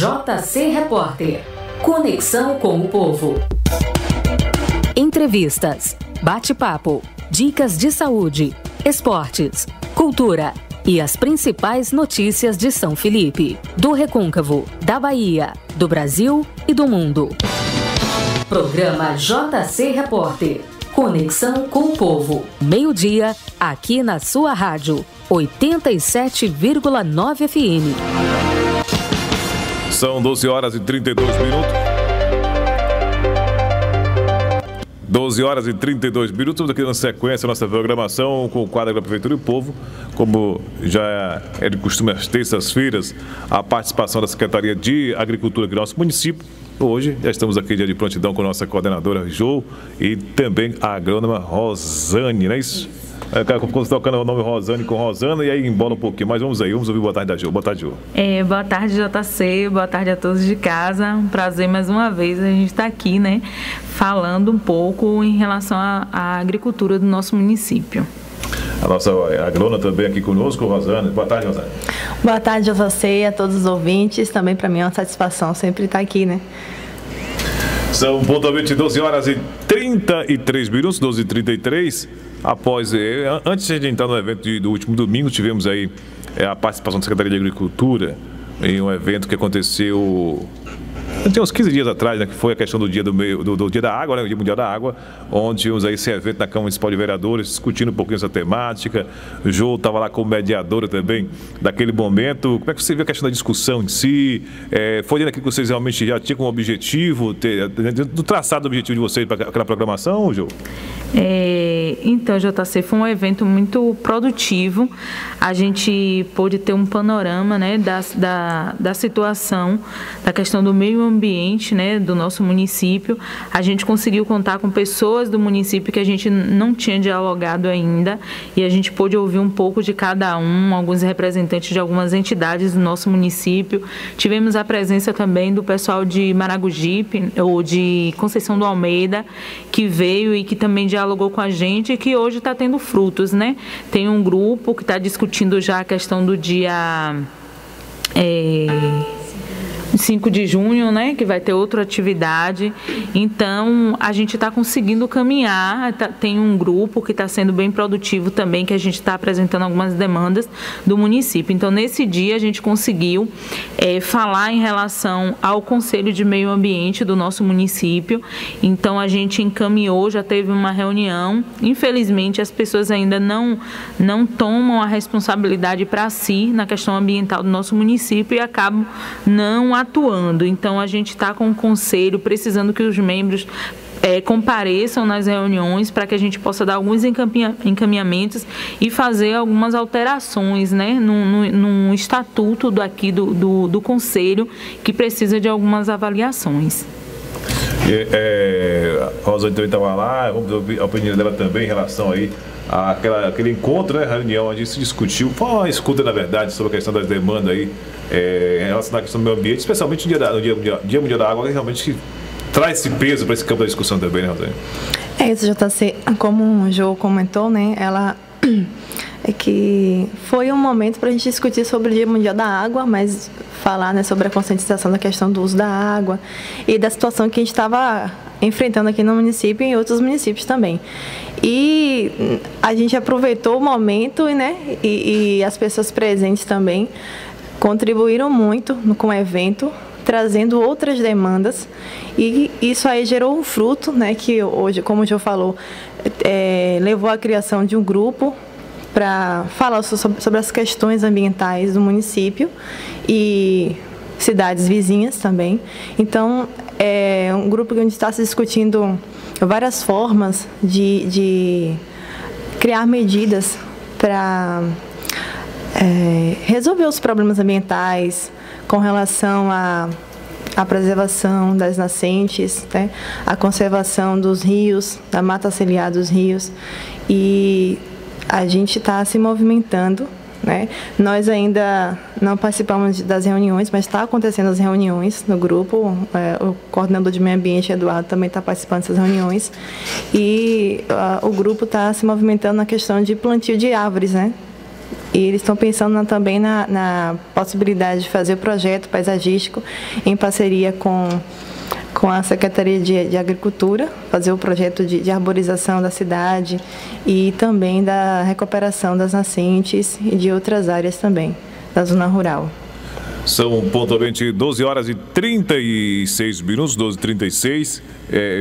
JC Repórter. Conexão com o povo. Entrevistas, bate-papo, dicas de saúde, esportes, cultura e as principais notícias de São Felipe, do Recôncavo, da Bahia, do Brasil e do mundo. Programa JC Repórter. Conexão com o povo. Meio-dia, aqui na sua rádio, 87,9 FM. São 12 horas e 32 minutos. 12 horas e 32 minutos. Estamos aqui na sequência da nossa programação com o quadro da Prefeitura e o Povo. Como já é de costume às terças-feiras, a participação da Secretaria de Agricultura do nosso município. Hoje já estamos aqui dia de prontidão com a nossa coordenadora Jo e também a agrônoma Rosane, não é isso? Quando tocando o nome Rosane com Rosana e aí embola um pouquinho, mas vamos aí, vamos ouvir boa tarde da Jo. Boa tarde, Jo. Boa tarde, JC, boa tarde a todos de casa. Um prazer mais uma vez a gente estar aqui, né, falando um pouco em relação à agricultura do nosso município. A nossa agrônoma também aqui conosco, Rosane. Boa tarde, Rosane. Boa tarde, JC, a todos os ouvintes. Também para mim é uma satisfação sempre estar aqui, né? São pontualmente 12 horas e 33 minutos, 12h33. Antes de entrar no evento do último domingo, tivemos aí a participação da Secretaria de Agricultura em um evento que aconteceu tem uns 15 dias atrás, né, que foi a questão do dia do dia da água, né, o Dia Mundial da Água, onde tivemos aí esse evento na Câmara Municipal de Vereadores, discutindo um pouquinho essa temática. O Jô estava lá como mediadora também daquele momento. Como é que você viu a questão da discussão em si? Foi dentro daquilo que vocês realmente já tinham como objetivo, do traçado do objetivo de vocês para aquela programação, Jô? Então, JC, foi um evento muito produtivo. A gente pôde ter um panorama, né, da situação, da questão do meio ambiente, né, do nosso município. A gente conseguiu contar com pessoas do município que a gente não tinha dialogado ainda e a gente pôde ouvir um pouco de cada um, alguns representantes de algumas entidades do nosso município. Tivemos a presença também do pessoal de Maragogipe, ou de Conceição do Almeida, que veio e que também dialogou com a gente e que hoje está tendo frutos, né? Tem um grupo que está discutindo já a questão do dia 5 de junho, né, que vai ter outra atividade. Então, a gente está conseguindo caminhar, tem um grupo que está sendo bem produtivo também, que a gente está apresentando algumas demandas do município. Então, nesse dia, a gente conseguiu falar em relação ao Conselho de Meio Ambiente do nosso município. Então, a gente encaminhou, já teve uma reunião. Infelizmente, as pessoas ainda não tomam a responsabilidade para si na questão ambiental do nosso município e acabam não atuando. Então, a gente está com o conselho precisando que os membros compareçam nas reuniões para que a gente possa dar alguns encaminhamentos e fazer algumas alterações, né, no estatuto do conselho, que precisa de algumas avaliações. A Rosane também estava lá, vamos ouvir a opinião dela também em relação aí aquele encontro, né, reunião onde se discutiu, foi uma escuta, na verdade, sobre a questão das demandas aí, em relação à questão do meio ambiente, especialmente no Dia Mundial da Água, que realmente traz esse peso para esse campo da discussão também, né, Rosane? Isso, JC, como o Jô comentou, né, que foi um momento para a gente discutir sobre o Dia Mundial da Água, mas falar, né, sobre a conscientização da questão do uso da água e da situação que a gente estava enfrentando aqui no município e em outros municípios também. E a gente aproveitou o momento, né, e as pessoas presentes também contribuíram muito com o evento, trazendo outras demandas, e isso aí gerou um fruto, né, que hoje, como o Jô falou, levou à criação de um grupo para falar sobre as questões ambientais do município e cidades vizinhas também. Então, é um grupo onde está se discutindo várias formas de criar medidas para resolver os problemas ambientais com relação à preservação das nascentes, né, a conservação dos rios, da mata ciliar dos rios. E a gente está se movimentando, né? Nós ainda não participamos das reuniões, mas está acontecendo as reuniões no grupo. O coordenador de meio ambiente, Eduardo, também está participando dessas reuniões. E o grupo está se movimentando na questão de plantio de árvores, né? E eles estão pensando também na possibilidade de fazer o projeto paisagístico em parceria com a Secretaria de Agricultura, fazer o projeto de arborização da cidade e também da recuperação das nascentes e de outras áreas também, da zona rural. São pontualmente 12 horas e 36 minutos, 12h36.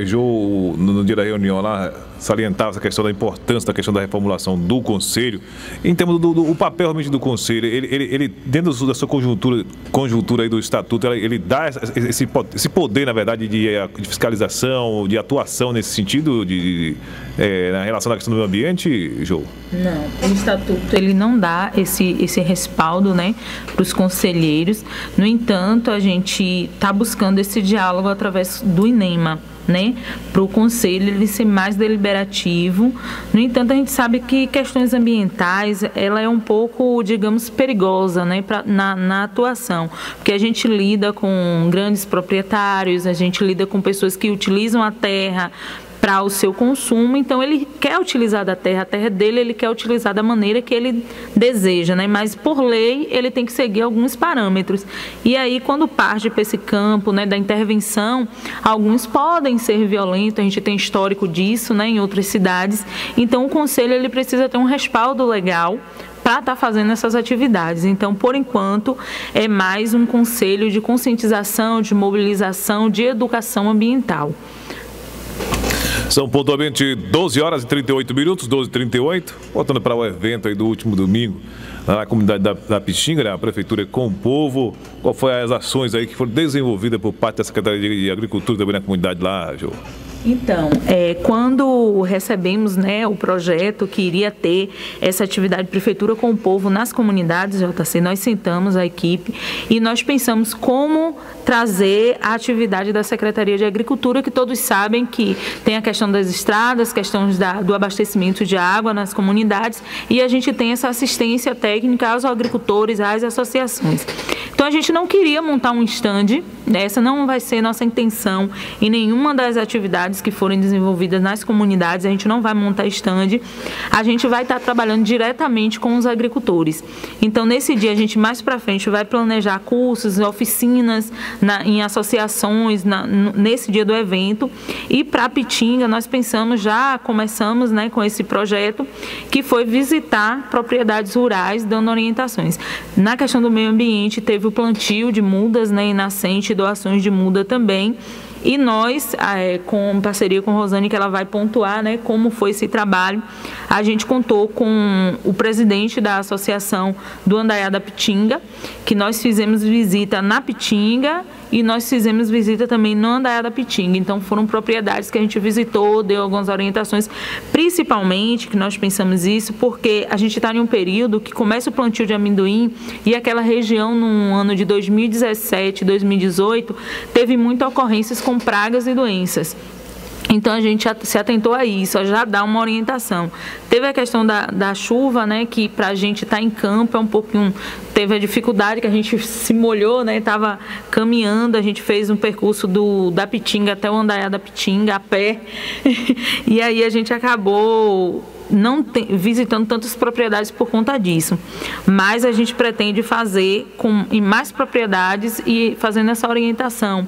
Jô, no dia da reunião lá, salientava essa questão da importância da questão da reformulação do Conselho. Em termos do papel realmente do Conselho, ele dentro da sua conjuntura aí do Estatuto, ele dá esse poder, na verdade, de fiscalização, de atuação nesse sentido, na relação à questão do meio ambiente, Jô? Não, o Estatuto ele não dá esse respaldo, né, para os conselheiros. No entanto, a gente está buscando esse diálogo através do INEMA, né, para o Conselho ele ser mais deliberativo. No entanto, a gente sabe que questões ambientais, ela é um pouco, digamos, perigosa, né, na atuação, porque a gente lida com grandes proprietários, a gente lida com pessoas que utilizam a terra para o seu consumo, então ele quer utilizar a terra dele, ele quer utilizar da maneira que ele deseja, né? Mas por lei ele tem que seguir alguns parâmetros. E aí quando parte para esse campo, né, da intervenção, alguns podem ser violentos, a gente tem histórico disso, né, em outras cidades. Então o Conselho ele precisa ter um respaldo legal para estar fazendo essas atividades. Então, por enquanto, é mais um conselho de conscientização, de mobilização, de educação ambiental. São pontualmente 12 horas e 38 minutos, 12h38. Voltando para o evento aí do último domingo, na comunidade da Pixinga, né? A Prefeitura com o Povo. Qual foram as ações aí que foram desenvolvidas por parte da Secretaria de Agricultura também na comunidade lá, Jô? Então, quando recebemos, né, o projeto que iria ter essa atividade Prefeitura com o Povo nas comunidades, JC, nós sentamos a equipe e nós pensamos como trazer a atividade da Secretaria de Agricultura, que todos sabem que tem a questão das estradas, questões do abastecimento de água nas comunidades, e a gente tem essa assistência técnica aos agricultores, às associações. Então, a gente não queria montar um stand, essa não vai ser nossa intenção em nenhuma das atividades que forem desenvolvidas nas comunidades, a gente não vai montar stand, a gente vai estar trabalhando diretamente com os agricultores. Então, nesse dia, a gente mais para frente vai planejar cursos, oficinas em associações, nesse dia do evento. E para a Pitinga, nós começamos, né, com esse projeto, que foi visitar propriedades rurais, dando orientações. Na questão do meio ambiente, teve o plantio de mudas, né, em nascente, doações de muda também. E nós, com parceria com Rosane, que ela vai pontuar, né, como foi esse trabalho, a gente contou com o presidente da Associação do Andaiá da Pitinga, que nós fizemos visita na Pitinga e nós fizemos visita também no Andaiá da Pitinga. Então foram propriedades que a gente visitou, deu algumas orientações, principalmente que nós pensamos isso, porque a gente está em um período que começa o plantio de amendoim e aquela região no ano de 2017, 2018, teve muitas ocorrências com pragas e doenças. Então a gente se atentou a isso, já dá uma orientação. Teve a questão da chuva, né, que para a gente estar em campo é um pouquinho, teve a dificuldade que a gente se molhou, né, estava caminhando, a gente fez um percurso da Pitinga até o Andaiá da Pitinga a pé, e aí a gente acabou visitando tantas propriedades por conta disso. Mas a gente pretende fazer em mais propriedades e fazendo essa orientação,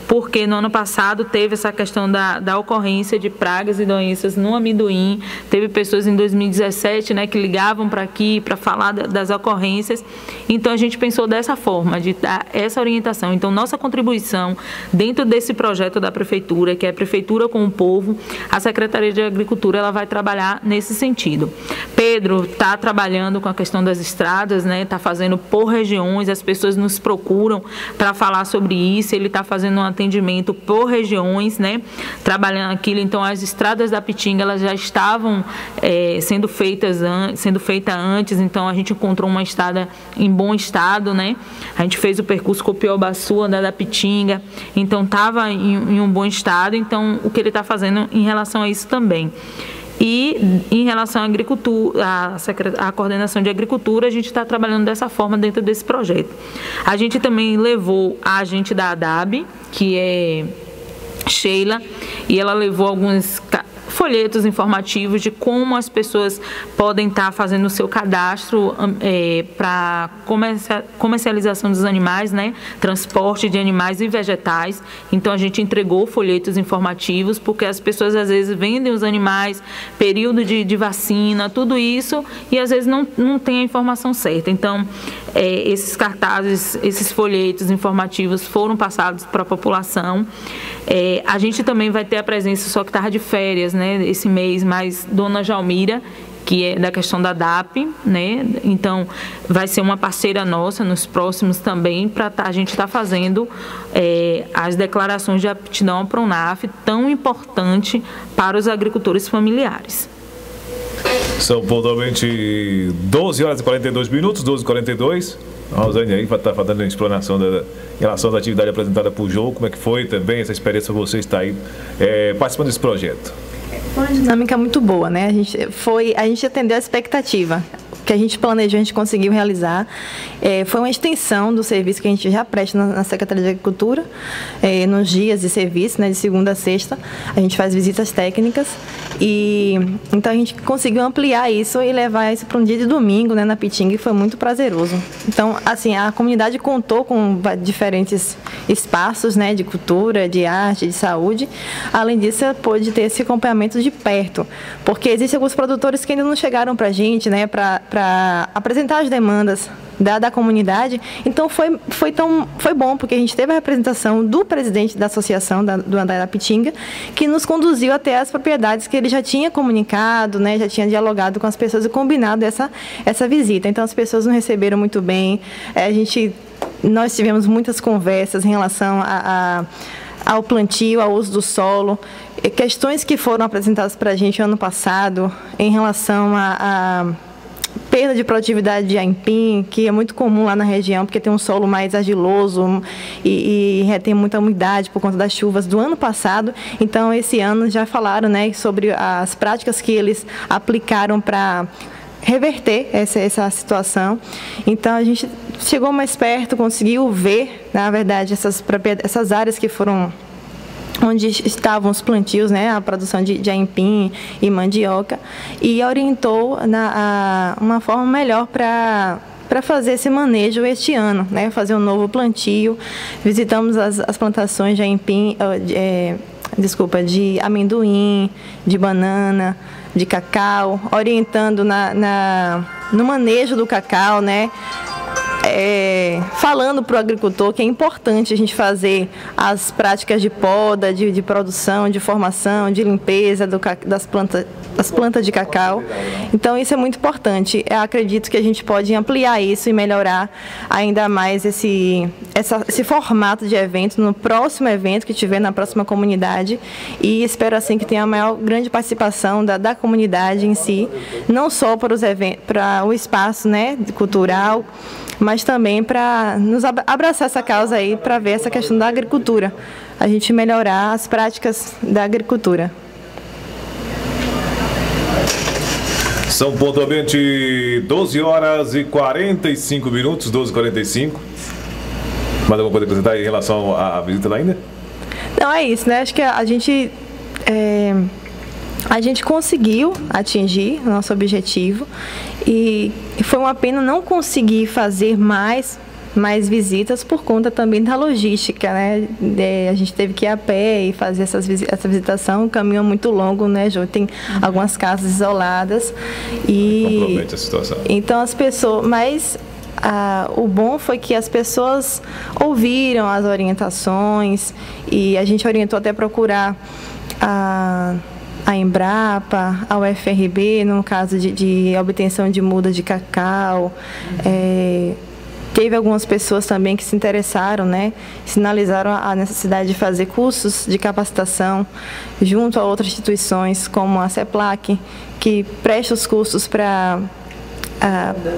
porque no ano passado teve essa questão da ocorrência de pragas e doenças no amendoim, teve pessoas em 2017, né, que ligavam para aqui para falar das ocorrências. Então a gente pensou dessa forma, de dar essa orientação. Então nossa contribuição dentro desse projeto da Prefeitura, que é a Prefeitura com o Povo, a Secretaria de Agricultura ela vai trabalhar nesse sentido. Pedro está trabalhando com a questão das estradas, né? Está fazendo por regiões, as pessoas nos procuram para falar sobre isso, ele está fazendo um atendimento por regiões, né? Trabalhando aquilo. Então as estradas da Pitinga elas já estavam sendo feitas antes, então a gente encontrou uma estrada em bom estado, né? A gente fez o percurso Copiobaçu, andar da Pitinga, então estava em um bom estado. Então o que ele está fazendo em relação a isso também. E em relação à agricultura, a coordenação de agricultura, a gente está trabalhando dessa forma dentro desse projeto. A gente também levou a agente da ADAB, que é Sheila, e ela levou folhetos informativos de como as pessoas podem estar fazendo o seu cadastro para comercialização dos animais, né? Transporte de animais e vegetais. Então, a gente entregou folhetos informativos, porque as pessoas às vezes vendem os animais, período de vacina, tudo isso, e às vezes não tem a informação certa. Então, esses cartazes, esses folhetos informativos foram passados para a população. A gente também vai ter a presença, só que estava de férias, né, esse mês, mas Dona Jalmira, que é da questão da DAP, né? Então, vai ser uma parceira nossa nos próximos também, para a gente estar fazendo as declarações de aptidão ao PRONAF, tão importante para os agricultores familiares. São pontualmente 12 horas e 42 minutos, 12h42. A Rosane aí vai estar fazendo a explanação em relação à atividade apresentada por João. Como é que foi também essa experiência para você estar aí participando desse projeto? Foi uma dinâmica muito boa, né? A gente atendeu a expectativa. O que a gente planejou, a gente conseguiu realizar. Foi uma extensão do serviço que a gente já presta na Secretaria de Agricultura, nos dias de serviço, né, de segunda a sexta. A gente faz visitas técnicas então a gente conseguiu ampliar isso e levar isso para um dia de domingo, né, na Pitinga, e foi muito prazeroso. Então, assim, a comunidade contou com diferentes espaços, né, de cultura, de arte, de saúde. Além disso, pôde ter esse acompanhamento de perto, porque existem alguns produtores que ainda não chegaram para a gente, né, para apresentar as demandas da comunidade. Então foi bom, porque a gente teve a representação do presidente da associação do Andar da Pitinga, que nos conduziu até as propriedades que ele já tinha comunicado, né, já tinha dialogado com as pessoas e combinado essa visita. Então as pessoas nos receberam muito bem. Nós tivemos muitas conversas em relação ao plantio, ao uso do solo, questões que foram apresentadas para a gente ano passado em relação a perda de produtividade de aipim, que é muito comum lá na região, porque tem um solo mais argiloso e retém muita umidade por conta das chuvas do ano passado. Então, esse ano já falaram, né, sobre as práticas que eles aplicaram para reverter essa situação. Então, a gente chegou mais perto, conseguiu ver, na verdade, essas áreas que foram onde estavam os plantios, né, a produção de aipim e mandioca, e orientou uma forma melhor para fazer esse manejo este ano, né, fazer um novo plantio. Visitamos as plantações de aipim, de amendoim, de banana, de cacau, orientando no manejo do cacau, né, falando para o agricultor que é importante a gente fazer as práticas de poda, de produção, de formação, de limpeza das plantas de cacau. Então, isso é muito importante. Eu acredito que a gente pode ampliar isso e melhorar ainda mais esse formato de evento no próximo evento que tiver na próxima comunidade, e espero assim que tenha a grande participação da comunidade em si, não só para o espaço, né, cultural, mas também para nos abraçar essa causa aí, para ver essa questão da agricultura, a gente melhorar as práticas da agricultura. São pontualmente 12 horas e 45 minutos, 12h45. Mais alguma coisa a acrescentar em relação à visita lá ainda? Não, é isso, né? Acho que a gente conseguiu atingir o nosso objetivo, e foi uma pena não conseguir fazer mais visitas por conta também da logística, né? A gente teve que ir a pé e fazer essa visitação, um caminho muito longo, né, Jô? Tem algumas casas isoladas e compromete a situação. Então as pessoas, mas o bom foi que as pessoas ouviram as orientações, e a gente orientou até procurar a Embrapa, a UFRB, no caso de obtenção de muda de cacau. Teve algumas pessoas também que se interessaram, né, sinalizaram a necessidade de fazer cursos de capacitação junto a outras instituições, como a CEPLAC, que presta os cursos para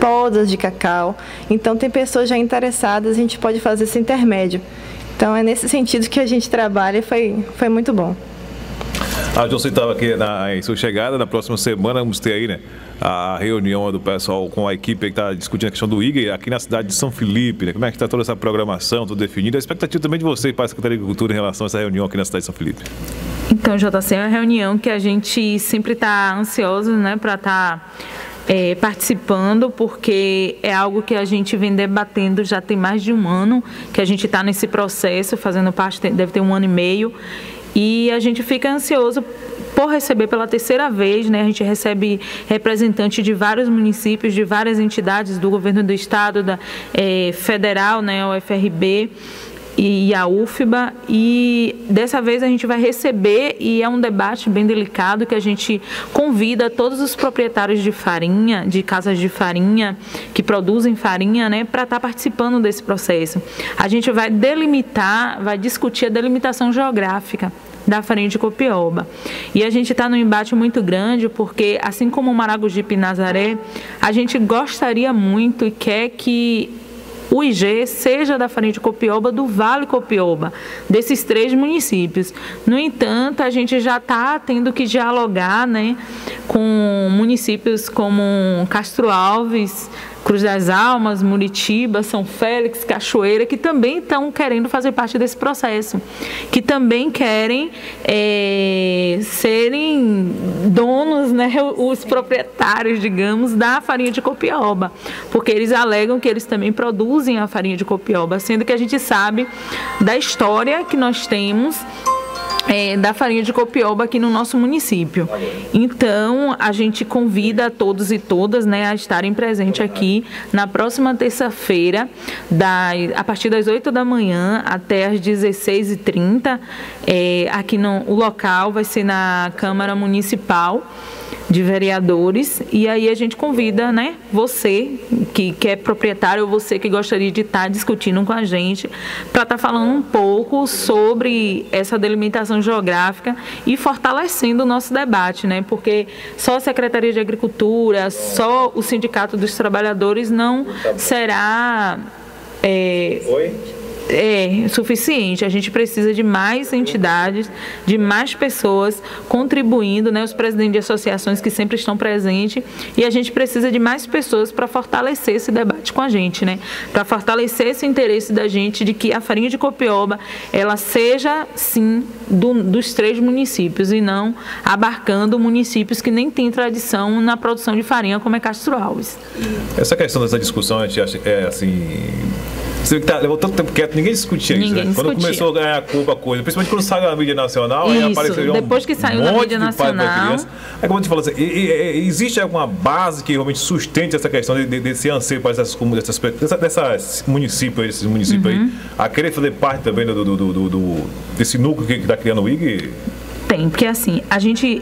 podas de cacau. Então, tem pessoas já interessadas, a gente pode fazer esse intermédio. Então, é nesse sentido que a gente trabalha, e foi muito bom. A João estava aqui em sua chegada. Na próxima semana vamos ter aí, né, a reunião do pessoal com a equipe que está discutindo a questão do IGA aqui na cidade de São Felipe, né? Como é que está toda essa programação, tudo definido? A expectativa também de vocês para a Secretaria de Agricultura em relação a essa reunião aqui na cidade de São Felipe? Então, JC, é uma reunião que a gente sempre está ansioso, né, para estar participando, porque é algo que a gente vem debatendo já tem mais de um ano, que a gente está nesse processo, fazendo parte, deve ter 1 ano e meio, e a gente fica ansioso por receber pela 3ª vez, né? A gente recebe representantes de vários municípios, de várias entidades do governo do estado, da federal, né, o FRB e a UFBA, e dessa vez a gente vai receber, e é um debate bem delicado, que a gente convida todos os proprietários de farinha, de casas de farinha, que produzem farinha, né, para estar participando desse processo. A gente vai delimitar, vai discutir a delimitação geográfica da farinha de Copioba. E a gente está num embate muito grande, porque, assim como o Maragogipe e Nazaré, a gente gostaria muito e quer que o IG seja da farinha de Copioba, do Vale Copioba, desses 3 municípios. No entanto, a gente já está tendo que dialogar, né, com municípios como Castro Alves, Cruz das Almas, Muritiba, São Félix, Cachoeira, que também estão querendo fazer parte desse processo, que também querem serem donos, né, os proprietários, digamos, da farinha de Copioba, porque eles alegam que eles também produzem a farinha de Copioba, sendo que a gente sabe da história que nós temos da farinha de Copioba aqui no nosso município. Então, a gente convida a todos e todas, né, a estarem presentes aqui na próxima terça-feira, a partir das 8 da manhã até as 16h30. Aqui o local vai ser na Câmara Municipal de Vereadores, e aí a gente convida, né, você que é proprietário, ou você que gostaria de estar discutindo com a gente, para estar falando um pouco sobre essa delimitação geográfica e fortalecendo o nosso debate, né, porque só a Secretaria de Agricultura, só o Sindicato dos Trabalhadores não será suficiente. A gente precisa de mais entidades, de mais pessoas contribuindo, né, os presidentes de associações que sempre estão presentes, e a gente precisa de mais pessoas para fortalecer esse debate com a gente, né, para fortalecer esse interesse da gente de que a farinha de Copioba, ela seja, sim, dos 3 municípios, e não abarcando municípios que nem têm tradição na produção de farinha, como é Castro Alves. Essa questão dessa discussão, a gente acha, assim... Você levou tanto tempo quieto, ninguém discutia isso, né? Quando começou a ganhar corpo a coisa, principalmente quando saiu na mídia nacional, isso, aí apareceu depois que saiu na mídia nacional. Aí, como a gente falou assim, existe alguma base que realmente sustente essa questão desse anseio para esses municípios aí, a querer fazer parte também desse núcleo que está criando o IG? Tem, porque assim,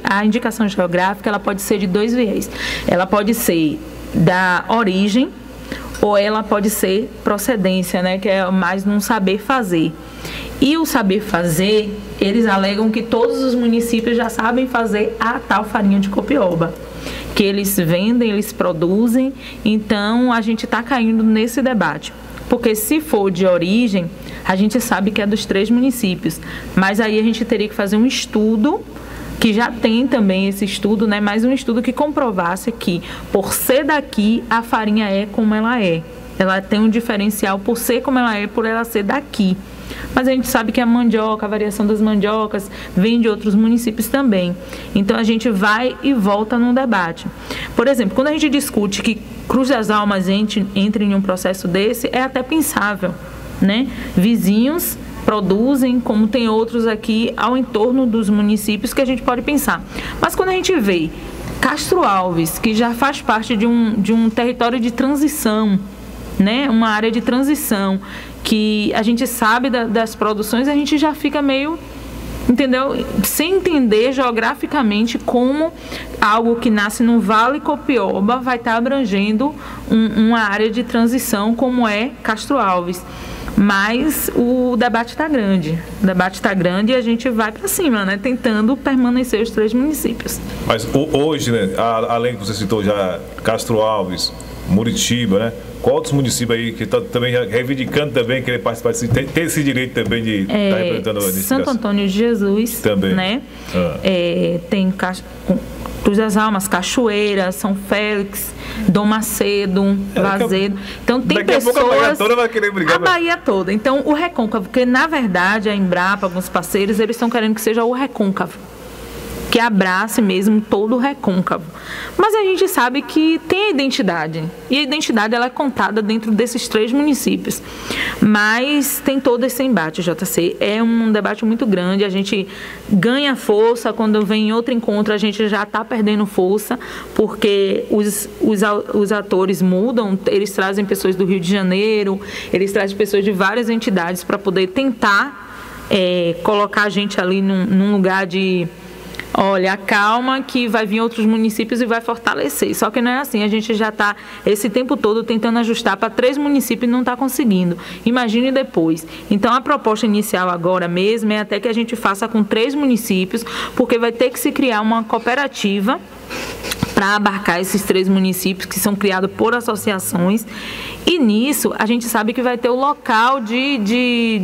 a indicação geográfica, ela pode ser de 2 viés. Ela pode ser da origem, ou ela pode ser procedência, né, que é mais num saber fazer. E o saber fazer, eles alegam que todos os municípios já sabem fazer a tal farinha de Copioba, que eles vendem, eles produzem. Então a gente está caindo nesse debate, porque se for de origem, a gente sabe que é dos 3 municípios, mas aí a gente teria que fazer um estudo, que já tem também esse estudo, né? Mas um estudo que comprovasse que, por ser daqui, a farinha é como ela é. Ela tem um diferencial por ser como ela é, por ela ser daqui. Mas a gente sabe que a mandioca, a variação das mandiocas, vem de outros municípios também. Então a gente vai e volta num debate. Por exemplo, quando a gente discute que Cruz das Almas entre em um processo desse, é até pensável, né? Vizinhos produzem, como tem outros aqui ao entorno dos municípios que a gente pode pensar. Mas quando a gente vê Castro Alves, que já faz parte de um território de transição, né, uma área de transição, que a gente sabe das produções, a gente já fica meio, entendeu? Sem entender geograficamente como algo que nasce no Vale Copioba vai estar abrangendo uma área de transição como é Castro Alves. Mas o debate está grande. O debate está grande e a gente vai para cima, né? Tentando permanecer os 3 municípios. Mas hoje, né, além que você citou já Castro Alves, Muritiba, né? Qual outros municípios aí que estão também reivindicando também querer participar, ter esse direito também de estar representando a Santo Antônio de Jesus também, né? Tem Cruz das Almas, Cachoeira, São Félix, Dom Macedo, Vazedo. Então tem pessoas... A Bahia toda vai querer brigar. A Bahia toda. Então o recôncavo, porque na verdade a Embrapa, alguns parceiros, eles estão querendo que seja o recôncavo, que abrace mesmo todo o recôncavo. Mas a gente sabe que tem a identidade, e a identidade ela é contada dentro desses 3 municípios. Mas tem todo esse embate, JC. É um debate muito grande, a gente ganha força, quando vem em outro encontro a gente já está perdendo força, porque os atores mudam, eles trazem pessoas do Rio de Janeiro, eles trazem pessoas de várias entidades para poder tentar colocar a gente ali num lugar de... Olha, calma que vai vir outros municípios e vai fortalecer. Só que não é assim, a gente já está esse tempo todo tentando ajustar para 3 municípios e não está conseguindo. Imagine depois. Então a proposta inicial agora mesmo é até que a gente faça com 3 municípios, porque vai ter que se criar uma cooperativa para abarcar esses 3 municípios que são criados por associações. E nisso a gente sabe que vai ter o local de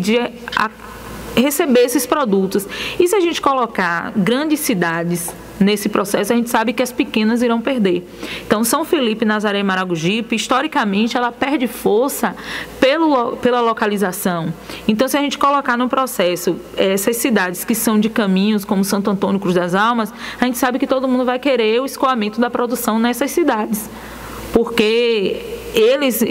receber esses produtos. E se a gente colocar grandes cidades nesse processo, a gente sabe que as pequenas irão perder. Então, São Felipe, Nazaré e Maragogipe, historicamente, ela perde força pela localização. Então, se a gente colocar no processo essas cidades que são de caminhos, como Santo Antônio, Cruz das Almas, a gente sabe que todo mundo vai querer o escoamento da produção nessas cidades. Porque eles...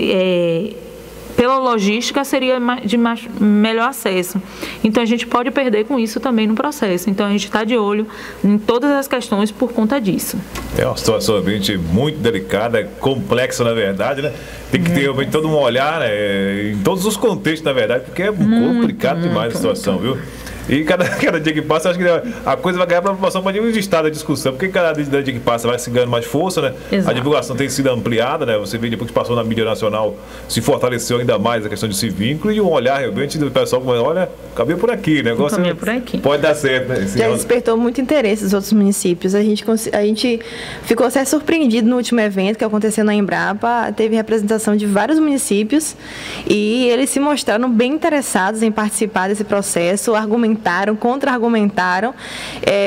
pela logística seria de melhor acesso. Então a gente pode perder com isso também no processo. Então a gente está de olho em todas as questões por conta disso. É uma situação realmente muito delicada, complexa na verdade, né? Tem que ter realmente todo um olhar, né, em todos os contextos na verdade, porque é complicado demais a situação, viu? E cada dia que passa, acho que a coisa vai ganhar para a população para nível de estado da discussão, porque cada dia que passa vai se ganhando mais força, né? Exato. A divulgação tem sido ampliada, né? Você vê depois que passou na mídia nacional, se fortaleceu ainda mais a questão desse vínculo e um olhar realmente do pessoal como, olha, caminho por aqui, o negócio por aqui. Pode dar certo, né? Já despertou muito interesse dos outros municípios. A gente ficou até surpreendido no último evento que aconteceu na Embrapa, teve representação de vários municípios e eles se mostraram bem interessados em participar desse processo, contra-argumentaram.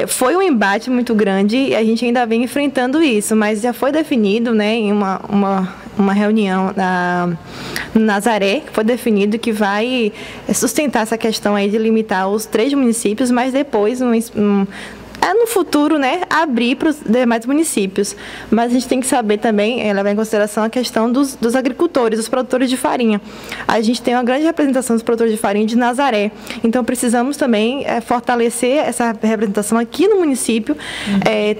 Foi um embate muito grande e a gente ainda vem enfrentando isso, mas já foi definido, né, em uma reunião no Nazaré, foi definido que vai sustentar essa questão aí de limitar os 3 municípios, mas depois no futuro, né, abrir para os demais municípios. Mas a gente tem que saber também, levar em consideração a questão dos agricultores, dos produtores de farinha. A gente tem uma grande representação dos produtores de farinha de Nazaré. Então, precisamos também fortalecer essa representação aqui no município,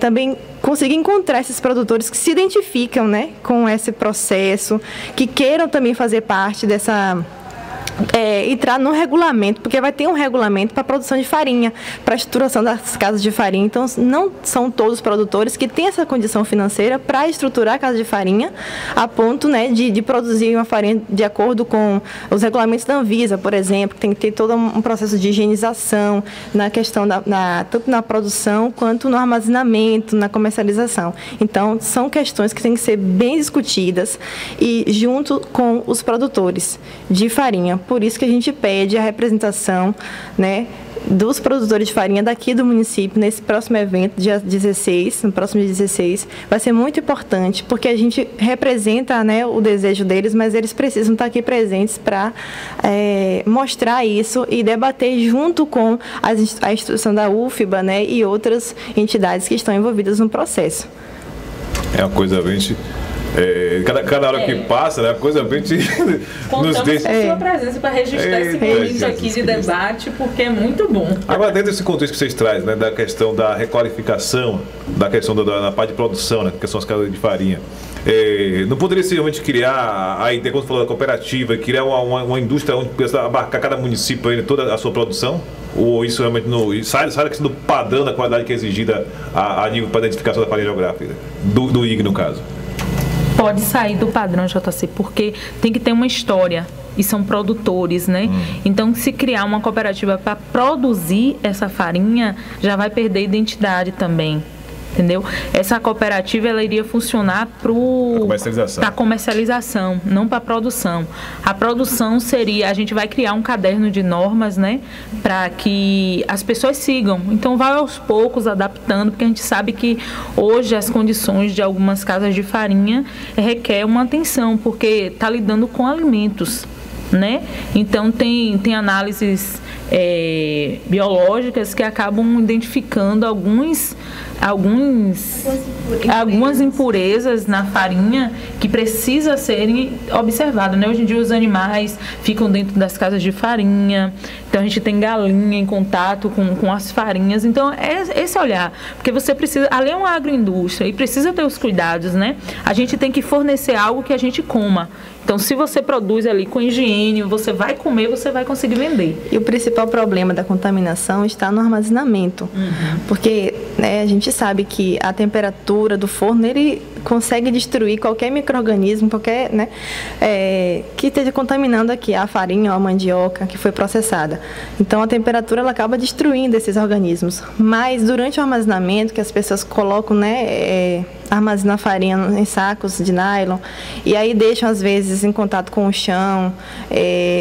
também conseguir encontrar esses produtores que se identificam, né, com esse processo, que queiram também fazer parte dessa... entrar no regulamento, porque vai ter um regulamento para a produção de farinha, para a estruturação das casas de farinha. Então, não são todos os produtores que têm essa condição financeira para estruturar a casa de farinha, a ponto, né, de produzir uma farinha de acordo com os regulamentos da Anvisa, por exemplo, que tem que ter todo um processo de higienização na questão tanto na produção quanto no armazenamento, na comercialização. Então, são questões que têm que ser bem discutidas e junto com os produtores de farinha. Por isso que a gente pede a representação, né, dos produtores de farinha daqui do município nesse próximo evento, dia 16, no próximo dia 16. Vai ser muito importante, porque a gente representa, né, o desejo deles, mas eles precisam estar aqui presentes para mostrar isso e debater junto com a instituição da UFBA, né, e outras entidades que estão envolvidas no processo. É uma coisa bem... cada hora que passa, né, a coisa bem nos deixa... com sua presença para registrar esse momento aqui de debate, porque é muito bom. Agora, dentro desse contexto que vocês trazem, né, da questão da requalificação, da questão da parte de produção, né, que são as casas de farinha, não poderia ser realmente criar, aí, quando você falou da cooperativa, criar uma indústria onde abarcar cada município aí, toda a sua produção? Ou isso realmente sai da questão do padrão da qualidade que é exigida a nível para a identificação da farinha geográfica, do IG no caso? Pode sair do padrão, JC, porque tem que ter uma história e são produtores, né? Então, se criar uma cooperativa para produzir essa farinha, já vai perder identidade também. entendeu? Essa cooperativa ela iria funcionar para comercialização, não para produção. A produção seria, a gente vai criar um caderno de normas, né, para que as pessoas sigam. Então vai aos poucos adaptando, porque a gente sabe que hoje as condições de algumas casas de farinha requer uma atenção, porque está lidando com alimentos, né? Então tem análises biológicas que acabam identificando algumas impurezas na farinha que precisa serem observadas, né? Hoje em dia os animais ficam dentro das casas de farinha, então a gente tem galinha em contato com as farinhas, então é esse olhar, porque você precisa, ali é uma agroindústria e precisa ter os cuidados, né? A gente tem que fornecer algo que a gente coma. Então, se você produz ali com higiene, você vai comer, você vai conseguir vender. E o principal problema da contaminação está no armazenamento. Porque, né, a gente sabe que a temperatura do forno, ele consegue destruir qualquer micro-organismo, qualquer, né, que esteja contaminando aqui a farinha ou a mandioca que foi processada. Então, a temperatura ela acaba destruindo esses organismos. Mas, durante o armazenamento, que as pessoas colocam, né, armazenam a farinha em sacos de nylon, e aí deixam, às vezes, em contato com o chão,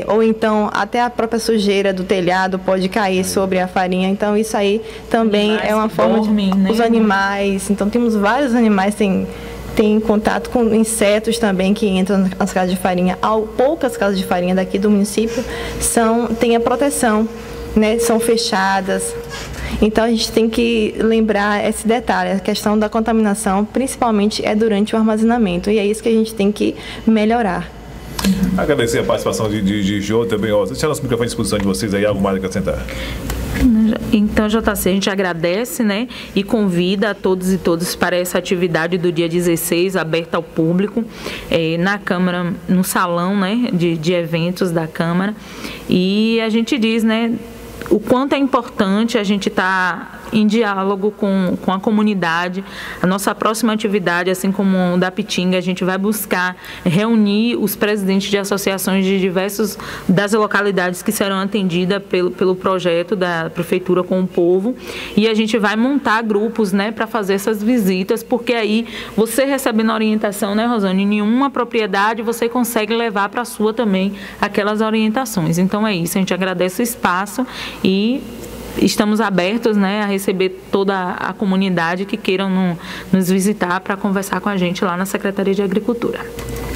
ou então até a própria sujeira do telhado pode cair sobre a farinha. Então, isso aí também é uma forma de... né? Os animais, então temos vários animais, tem contato com insetos também que entram nas casas de farinha. Poucas casas de farinha daqui do município têm a proteção, né? São fechadas. Então a gente tem que lembrar esse detalhe, a questão da contaminação, principalmente é durante o armazenamento, e é isso que a gente tem que melhorar. Agradecer a participação de Jô também. Deixa nosso microfone à disposição de vocês aí, algo mais a acrescentar. Então, JC, a gente agradece, né, e convida a todos e todas para essa atividade do dia 16, aberta ao público, na Câmara, no salão, né, de eventos da Câmara. E a gente diz, né, o quanto é importante a gente estar em diálogo com a comunidade. A nossa próxima atividade, assim como o da Pitinga, a gente vai buscar reunir os presidentes de associações de das localidades que serão atendidas pelo projeto da Prefeitura com o Povo, e a gente vai montar grupos, né, para fazer essas visitas, porque aí você recebendo orientação, né, Rosane, em nenhuma propriedade você consegue levar para a sua também aquelas orientações. Então é isso, a gente agradece o espaço e estamos abertos, né, a receber toda a comunidade que queiram nos visitar para conversar com a gente lá na Secretaria de Agricultura.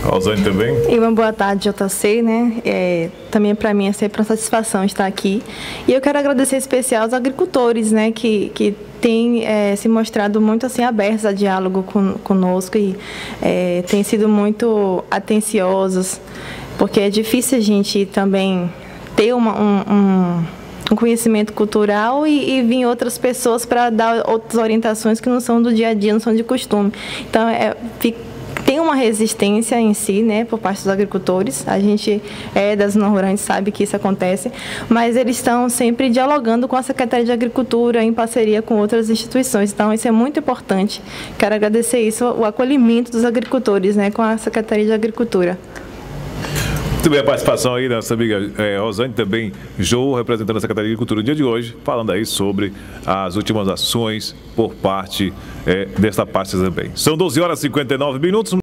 Rosane também. E uma boa tarde, JC, né? Também para mim é sempre uma satisfação estar aqui. E eu quero agradecer em especial aos agricultores, né, que têm se mostrado muito assim abertos a diálogo conosco e têm sido muito atenciosos, porque é difícil a gente também ter um conhecimento cultural e vir outras pessoas para dar outras orientações que não são do dia a dia, não são de costume. Então, tem uma resistência em si, né, por parte dos agricultores. A gente da Zona Rural, a gente sabe que isso acontece, mas eles estão sempre dialogando com a Secretaria de Agricultura em parceria com outras instituições. Então, isso é muito importante. Quero agradecer isso, o acolhimento dos agricultores, né, com a Secretaria de Agricultura. Muito bem, a participação aí da nossa amiga Rosane, também Jô, representando a Secretaria de Agricultura no dia de hoje, falando aí sobre as últimas ações por parte desta parte também. São 12 horas e 59 minutos.